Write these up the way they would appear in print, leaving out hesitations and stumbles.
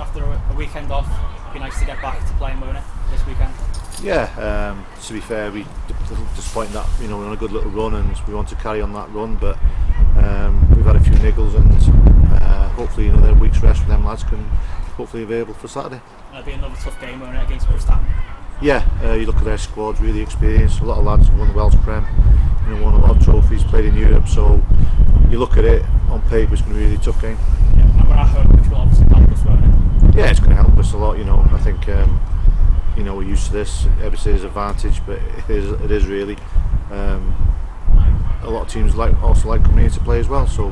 after a weekend off, it'd be nice to get back to playing, won't it, this weekend? Yeah, to be fair, we disappointed that we're on a good little run and we want to carry on that run, but we've had a few niggles and hopefully their week's rest with them lads can hopefully be available for Saturday. It'll be another tough game, won't it, against Prestatyn? Yeah, you look at their squad, really experienced. A lot of lads have won the Welsh Prem, won a lot of trophies, played in Europe. So you look at it on paper, it's going to be a really tough game. Yeah, and we're at home, which will obviously help us, won't it? Yeah, it's going to help us a lot. I think we're used to this. Everybody says advantage, but it is really. A lot of teams also like coming here to play as well. So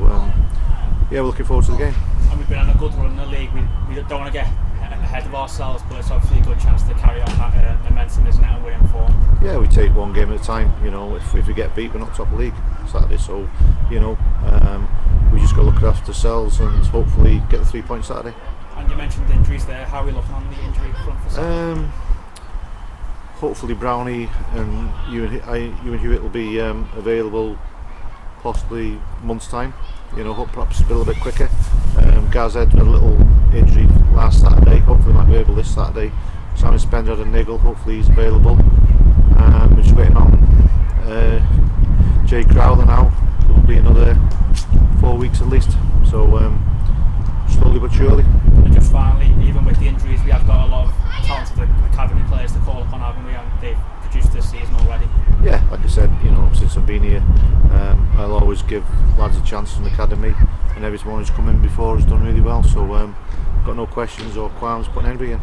yeah, we're looking forward to the game. And we've been on a good run in the league. We don't want to get ahead of ourselves, but it's obviously a good chance to carry on that momentum, isn't it, and win in form. Yeah, we take one game at a time. If we get beat, we're not top of the league Saturday. So we just got to look after ourselves and hopefully get the 3 points Saturday. And you mentioned injuries there. How are we looking on the injury front for Saturday? Hopefully Brownie and Ewan Hewitt will be available possibly a month's time. Hope perhaps a little bit quicker. Gaz had a little injury last Saturday. Hopefully he might be able this Saturday. Simon Spender had a niggle. Hopefully he's available. We're just waiting on Jay Crowther now. It will be another 4 weeks at least. So slowly but surely. And just finally, even with the injuries, we have got a lot of talented academy players to call upon, haven't we? And they've produced this season already. Yeah, like I said, since I've been here, I'll always give lads a chance in the academy, and everyone who's come in before has done really well. So got no questions or qualms putting anybody in.